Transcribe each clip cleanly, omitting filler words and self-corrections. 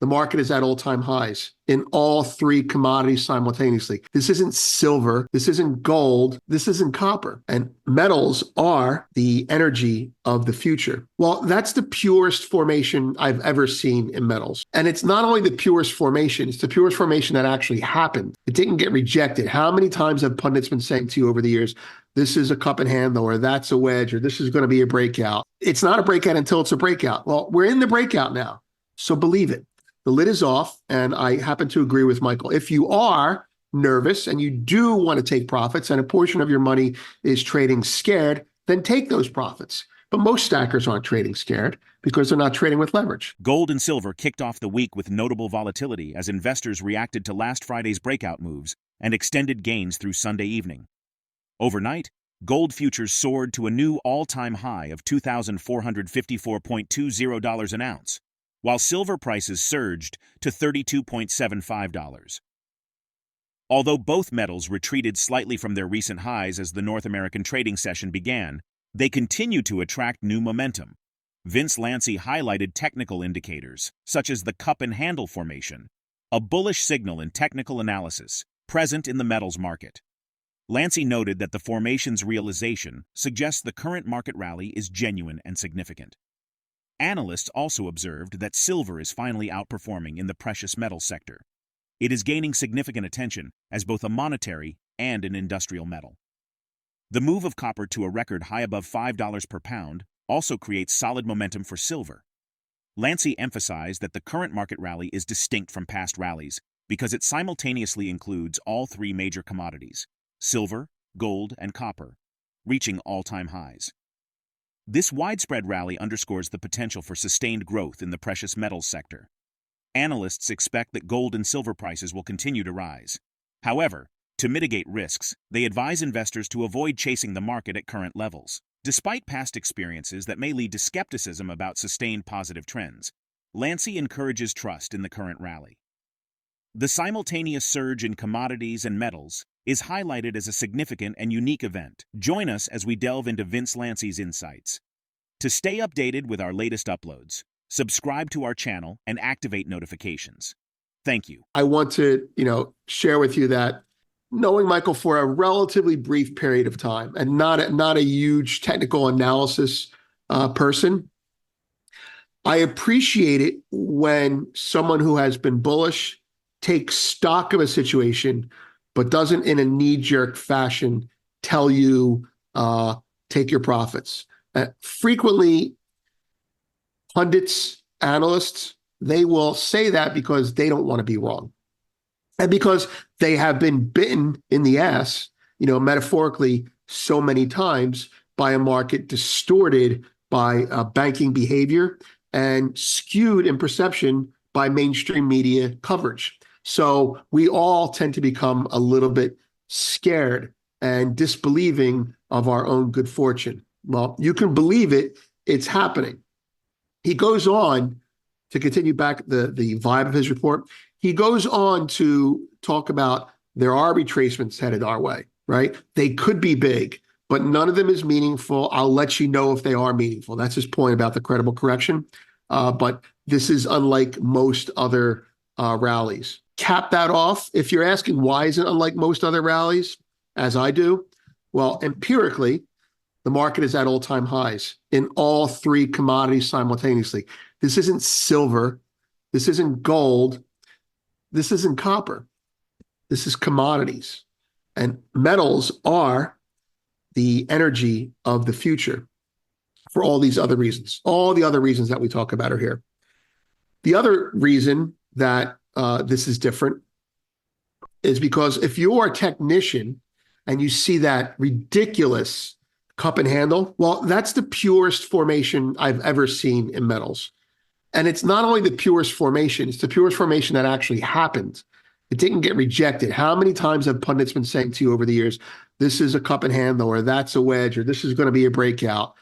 the market is at all-time highs in all three commodities simultaneously. This isn't silver, this isn't gold, this isn't copper. And metals are the energy of the future. Well, that's the purest formation I've ever seen in metals. And it's not only the purest formation, it's the purest formation that actually happened. It didn't get rejected. How many times have pundits been saying to you over the years, this is a cup and handle, or that's a wedge, or this is going to be a breakout? It's not a breakout until it's a breakout. Well, we're in the breakout now, so believe it. The lid is off, and I happen to agree with Michael. If you are nervous and you do want to take profits and a portion of your money is trading scared, then take those profits. But most stackers aren't trading scared because they're not trading with leverage. Gold and silver kicked off the week with notable volatility as investors reacted to last Friday's breakout moves and extended gains through Sunday evening. Overnight, gold futures soared to a new all-time high of $2,454.20 an ounce, while silver prices surged to $32.75. Although both metals retreated slightly from their recent highs as the North American trading session began, they continue to attract new momentum. VinceLanci highlighted technical indicators, such as the cup and handle formation, a bullish signal in technical analysis, present in the metals market. Lanci noted that the formation's realization suggests the current market rally is genuine and significant. Analysts also observed that silver is finally outperforming in the precious metals sector. It is gaining significant attention as both a monetary and an industrial metal. The move of copper to a record high above $5 per pound also creates solid momentum for silver. Lanci emphasized that the current market rally is distinct from past rallies because it simultaneously includes all three major commodities, silver, gold, and copper, reaching all-time highs. This widespread rally underscores the potential for sustained growth in the precious metals sector. Analysts expect that gold and silver prices will continue to rise. However, to mitigate risks, they advise investors to avoid chasing the market at current levels. Despite past experiences that may lead to skepticism about sustained positive trends, Lanci encourages trust in the current rally. The simultaneous surge in commodities and metals is highlighted as a significant and unique event. Join us as we delve into VinceLanci's insights. To stay updated with our latest uploads, subscribe to our channel and activate notifications. Thank you. I want to, share with you that knowing Michael for a relatively brief period of time and not a huge technical analysis person, I appreciate it when someone who has been bullish takes stock of a situation but doesn't in a knee-jerk fashion tell you, take your profits. Frequently, pundits, analysts, they will say that because they don't want to be wrong. And because they have been bitten in the ass, metaphorically, so many times by a market distorted by banking behavior and skewed in perception by mainstream media coverage. So we all tend to become a little bit scared and disbelieving of our own good fortune. Well, you can believe it, it's happening. He goes on to continue back the vibe of his report. He goes on to talk about there are retracements headed our way, right? They could be big, but none of them is meaningful. I'll let you know if they are meaningful. That's his point about the credible correction. But this is unlike most other rallies. Cap that off. If you're asking why is it unlike most other rallies, as I do, well, empirically, the market is at all-time highs in all three commodities simultaneously. This isn't silver. This isn't gold. This isn't copper. This is commodities. And metals are the energy of the future for all these other reasons. All the other reasons that we talk about are here. The other reason that this is different is because if you're a technician and you see that ridiculous cup and handle, well, that's the purest formation I've ever seen in metals. And it's not only the purest formation, it's the purest formation that actually happened. It didn't get rejected. How many times have pundits been saying to you over the years, this is a cup and handle, or that's a wedge, or this is going to be a breakout?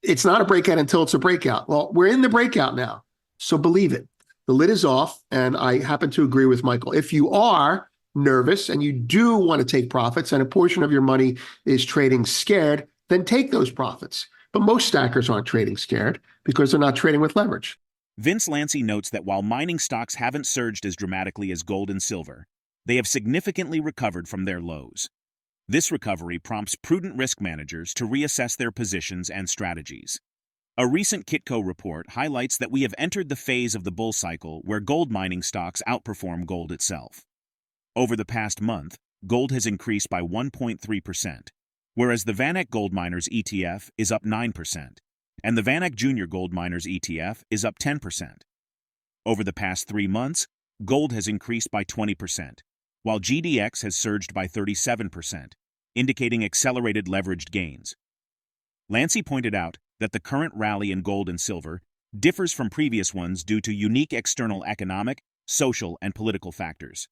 It's not a breakout until it's a breakout. Well, we're in the breakout now, so believe it. The lid is off, and I happen to agree with Michael. If you are nervous and you do want to take profits and a portion of your money is trading scared, then take those profits. But most stackers aren't trading scared because they're not trading with leverage. VinceLanci notes that while mining stocks haven't surged as dramatically as gold and silver, they have significantly recovered from their lows. This recovery prompts prudent risk managers to reassess their positions and strategies. A recent Kitco report highlights that we have entered the phase of the bull cycle where gold mining stocks outperform gold itself. Over the past month, gold has increased by 1.3%, whereas the VanEck Gold Miners ETF is up 9%, and the VanEck Junior Gold Miners ETF is up 10%. Over the past 3 months, gold has increased by 20%, while GDX has surged by 37%, indicating accelerated leveraged gains. Lanci pointed out that the current rally in gold and silver differs from previous ones due to unique external economic, social, and political factors.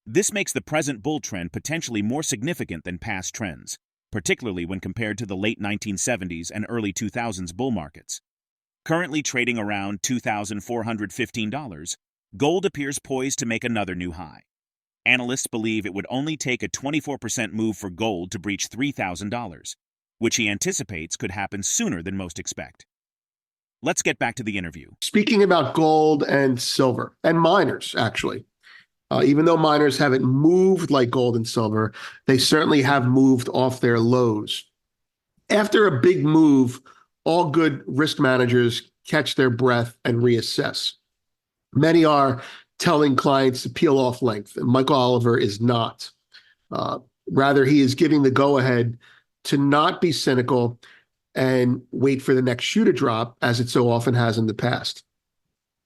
This makes the present bull trend potentially more significant than past trends, particularly when compared to the late 1970s and early 2000s bull markets. Currently trading around $2,415, gold appears poised to make another new high. Analysts believe it would only take a 24% move for gold to breach $3,000, which he anticipates could happen sooner than most expect. Let's get back to the interview. Speaking about gold and silver, and miners, actually, even though miners haven't moved like gold and silver, they certainly have moved off their lows. After a big move, all good risk managers catch their breath and reassess. Many are telling clients to peel off length, and Michael Oliver is not. Rather, he is giving the go-ahead to not be cynical and wait for the next shoe to drop, as it so often has in the past.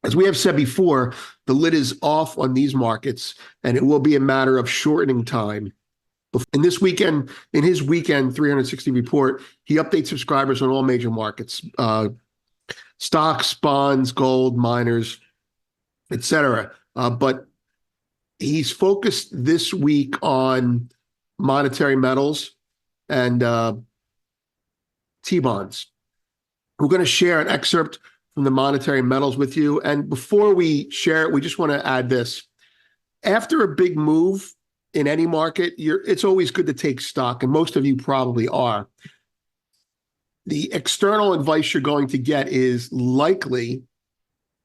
As we have said before, the lid is off on these markets, and it will be a matter of shortening time. In his weekend 360 report, he updates subscribers on all major markets, stocks, bonds, gold, miners, etc. But he's focused this week on monetary metals and T-bonds. We're going to share an excerpt from the monetary metals with you. And before we share it, we just want to add this. After a big move in any market, it's always good to take stock, and most of you probably are. The external advice you're going to get is likely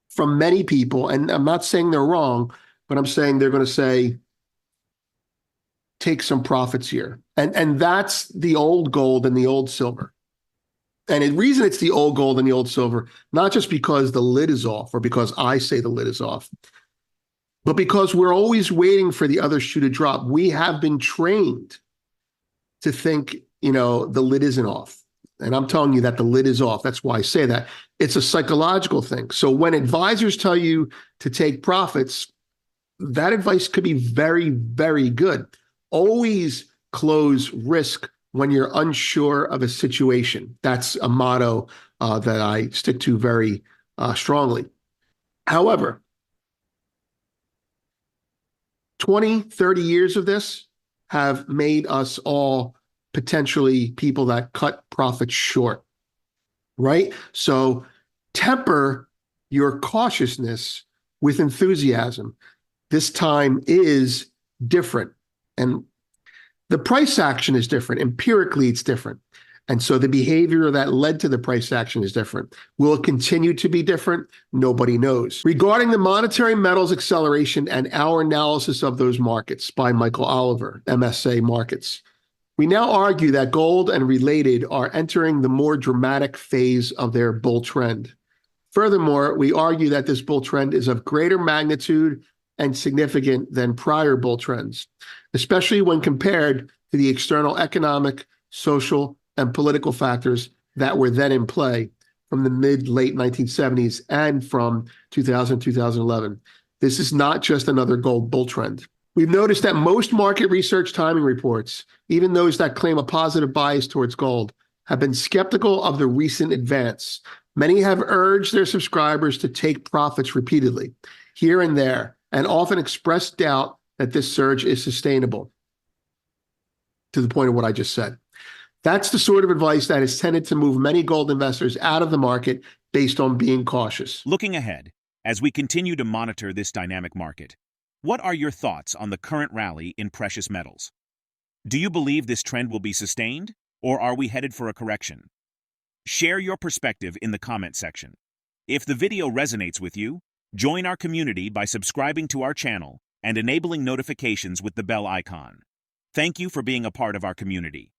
from many people, and I'm not saying they're wrong, but I'm saying they're going to say, take some profits here. And that's the old gold and the old silver. And the reason it's the old gold and the old silver, not just because the lid is off or because I say the lid is off, but because we're always waiting for the other shoe to drop. We have been trained to think, the lid isn't off. And I'm telling you that the lid is off. That's why I say that. It's a psychological thing. So when advisors tell you to take profits, that advice could be very, very good. Always close risk when you're unsure of a situation. That's a motto that I stick to very strongly. However, 20, 30 years of this have made us all potentially people that cut profits short, right? So temper your cautiousness with enthusiasm. This time is different. And the price action is different. Empirically, it's different. And so the behavior that led to the price action is different. Will it continue to be different? Nobody knows. Regarding the monetary metals acceleration and our analysis of those markets by Michael Oliver, MSA Markets, we now argue that gold and related are entering the more dramatic phase of their bull trend. Furthermore, we argue that this bull trend is of greater magnitude and significant than prior bull trends, especially when compared to the external economic, social, and political factors that were then in play from the mid-late 1970s and from 2000, 2011. This is not just another gold bull trend. We've noticed that most market research timing reports, even those that claim a positive bias towards gold, have been skeptical of the recent advance. Many have urged their subscribers to take profits repeatedly, here and there, and often expressed doubt that this surge is sustainable, to the point of what I just said. That's the sort of advice that has tended to move many gold investors out of the market based on being cautious. Looking ahead, as we continue to monitor this dynamic market, what are your thoughts on the current rally in precious metals? Do you believe this trend will be sustained, or are we headed for a correction? Share your perspective in the comment section. If the video resonates with you, join our community by subscribing to our channel and enabling notifications with the bell icon. Thank you for being a part of our community.